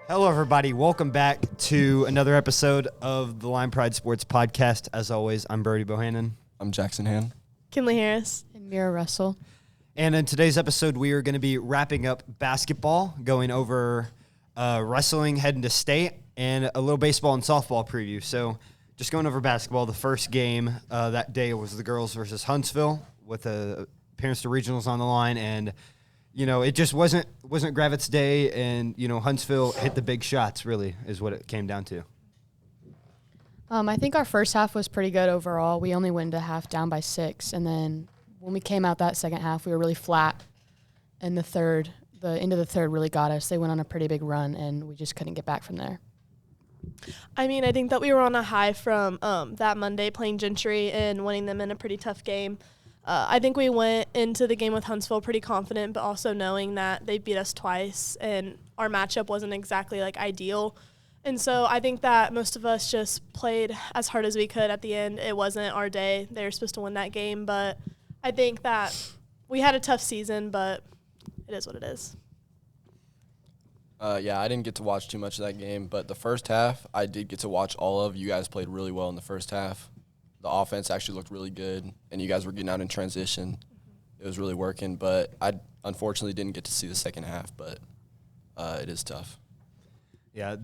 Hello, everybody. Welcome back to another episode of the Line Pride Sports Podcast. As always, I'm Brody Bohannon. I'm Jackson Han. Kinley Harris. And Mira Russell. And in today's episode, we are going to be wrapping up basketball, going over wrestling, heading to state, and a little baseball and softball preview. So just going over basketball, the first game that day was the girls versus Huntsville with appearance to regionals on the line. And, you know, it just wasn't Gravette's day. And, you know, Huntsville hit the big shots, really, is what it came down to. I think our first half was pretty good overall. We only went to half down by 6. And then when we came out that second half, we were really flat. And the end of the third really got us. They went on a pretty big run, and we just couldn't get back from there. I mean, I think that we were on a high from that Monday playing Gentry and winning them in a pretty tough game. I think we went into the game with Huntsville pretty confident, but also knowing that they beat us twice and our matchup wasn't exactly like ideal. And so I think that most of us just played as hard as we could at the end. It wasn't our day. They were supposed to win that game, but I think that we had a tough season, but it is what it is. Yeah, I didn't get to watch too much of that game, but the first half, I did get to watch all of. You guys played really well in the first half. The offense actually looked really good, and you guys were getting out in transition. It was really working, but I unfortunately didn't get to see the second half, but it is tough. Yeah,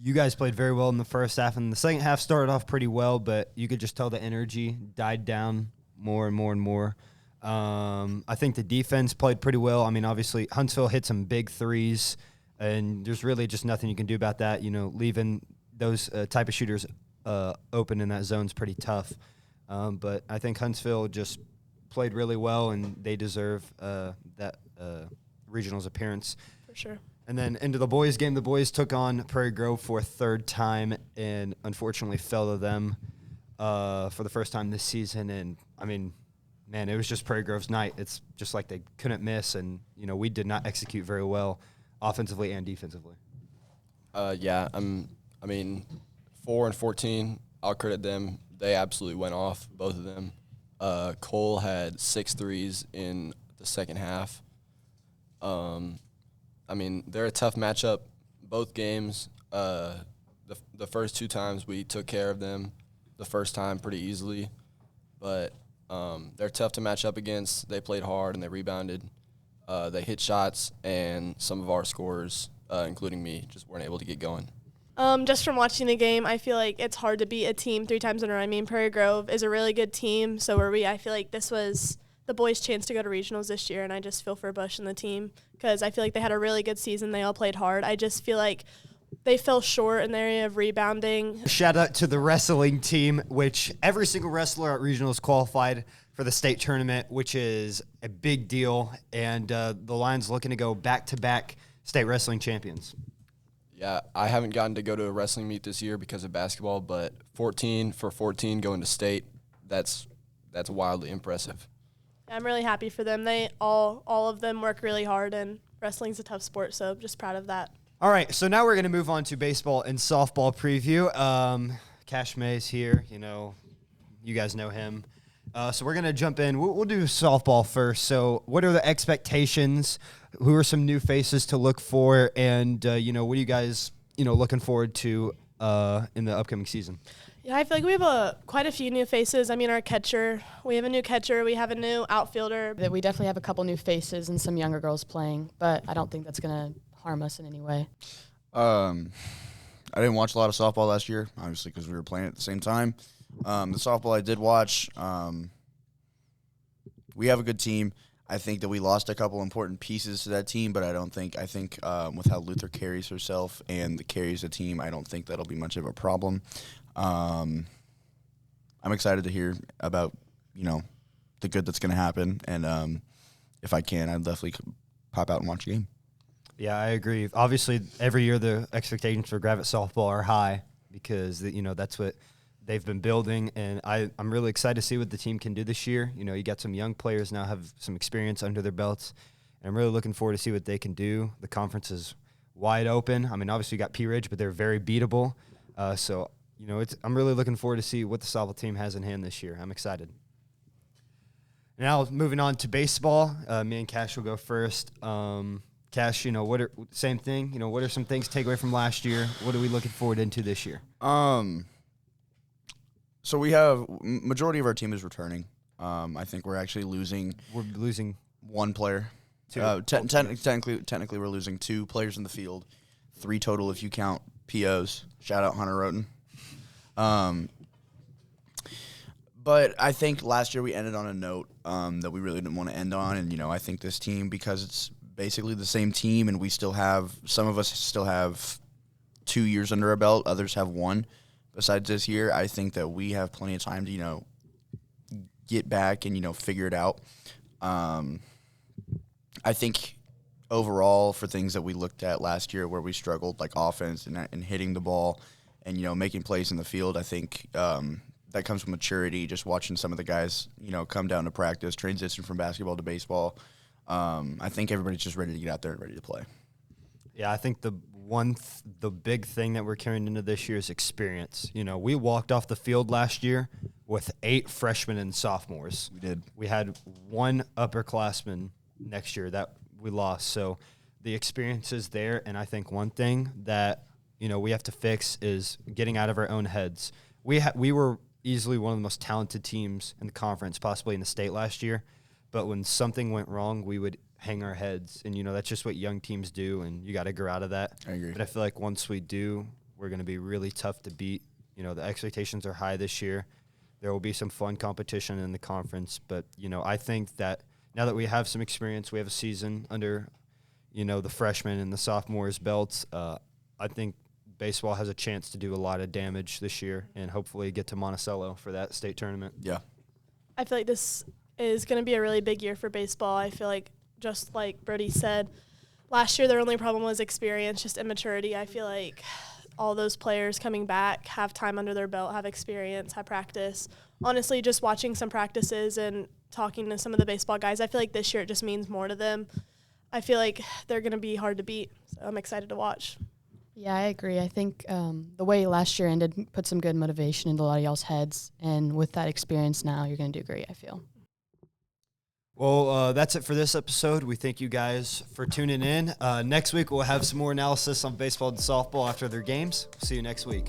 you guys played very well in the first half, and the second half started off pretty well, but you could just tell the energy died down more and more and more. I think the defense played pretty well. I mean, obviously, Huntsville hit some big threes, and there's really just nothing you can do about that. You know, leaving those type of shooters open in that zone is pretty tough. But I think Huntsville just played really well, and they deserve that regionals appearance. For sure. And then into the boys' game, the boys took on Prairie Grove for a third time and unfortunately fell to them for the first time this season. And, I mean, man, it was just Prairie Grove's night. It's just like they couldn't miss, and, you know, we did not execute very well offensively and defensively. Yeah, I mean, 4 and 14, I'll credit them. They absolutely went off, both of them. Cole had 6 threes in the second half. I mean, they're a tough matchup, both games. The first 2 times we took care of them, the first time pretty easily. But they're tough to match up against. They played hard and they rebounded. They hit shots, and some of our scorers, including me, just weren't able to get going. Just from watching the game, I feel like it's hard to beat a team 3 times in a row. I mean, Prairie Grove is a really good team, so are we. I feel like this was the boys' chance to go to regionals this year, and I just feel for Bush and the team because I feel like they had a really good season. They all played hard. I just feel like they fell short in the area of rebounding. Shout out to the wrestling team, which every single wrestler at regionals qualified for the state tournament, which is a big deal, and the Lions looking to go back-to-back state wrestling champions. Yeah, I haven't gotten to go to a wrestling meet this year because of basketball, but 14 for 14 going to state, that's wildly impressive. I'm really happy for them. They all of them work really hard, and wrestling's a tough sport, so just proud of that. All right, so now we're going to move on to baseball and softball preview. Cash May's here. You know, you guys know him. So we're going to jump in. We'll do softball first. So what are the expectations? Who are some new faces to look for? And, you know, what are you guys, you know, looking forward to in the upcoming season? Yeah, I feel like we have quite a few new faces. I mean, our catcher, we have a new catcher. We have a new outfielder. We definitely have a couple new faces and some younger girls playing, but I don't think that's going to harm us in any way. I didn't watch a lot of softball last year, obviously, because we were playing at the same time. The softball I did watch, we have a good team. I think that we lost a couple important pieces to that team, but I think with how Luther carries herself and carries the team, I don't think that'll be much of a problem. I'm excited to hear about, you know, the good that's going to happen, and if I can, I'd definitely pop out and watch a game. Yeah, I agree. Obviously, every year the expectations for Gravette softball are high because, you know, that's what they've been building, and I'm really excited to see what the team can do this year. You know, you got some young players now have some experience under their belts, and I'm really looking forward to see what they can do. The conference is wide open. I mean, obviously you got P. Ridge, but they're very beatable. So, you know, I'm really looking forward to see what the softball team has in hand this year. I'm excited. Now, moving on to baseball, me and Cash will go first. Cash, same thing. What are some things to take away from last year? What are we looking forward into this year? So we have majority of our team is returning. I think we're actually losing. We're losing one player. Technically, we're losing 2 players in the field, 3 total if you count POs. Shout out Hunter Roten. But I think last year we ended on a note that we really didn't want to end on, and I think this team, because it's basically the same team, and some of us still have 2 years under our belt, others have 1. Besides this year, I think that we have plenty of time to get back and figure it out. I think overall, for things that we looked at last year where we struggled, like offense and hitting the ball and, making plays in the field, I think that comes from maturity, just watching some of the guys, come down to practice, transition from basketball to baseball. I think everybody's just ready to get out there and ready to play. Yeah, I think the big thing that we're carrying into this year is experience. We walked off the field last year with 8 freshmen and sophomores. We did. We had 1 upperclassman next year that we lost. So the experience is there, and I think one thing that we have to fix is getting out of our own heads. We were easily one of the most talented teams in the conference, possibly in the state last year, but when something went wrong, we would hang our heads, and that's just what young teams do, and you got to grow out of that. I agree. But I feel like once we do, we're going to be really tough to beat. The expectations are high this year. There will be some fun competition in the conference, but I think that now that we have some experience, we have a season under the freshmen and the sophomores belts. I think baseball has a chance to do a lot of damage this year and hopefully get to Monticello for that state tournament. Yeah. I feel like this is going to be a really big year for baseball. I feel like, just like Brody said, last year their only problem was experience, just immaturity. I feel like all those players coming back have time under their belt, have experience, have practice. Honestly, just watching some practices and talking to some of the baseball guys, I feel like this year it just means more to them. I feel like they're going to be hard to beat, so I'm excited to watch. Yeah, I agree. I think the way last year ended put some good motivation into a lot of y'all's heads, and with that experience now, you're going to do great, I feel. Well, that's it for this episode. We thank you guys for tuning in. Next week, we'll have some more analysis on baseball and softball after their games. See you next week.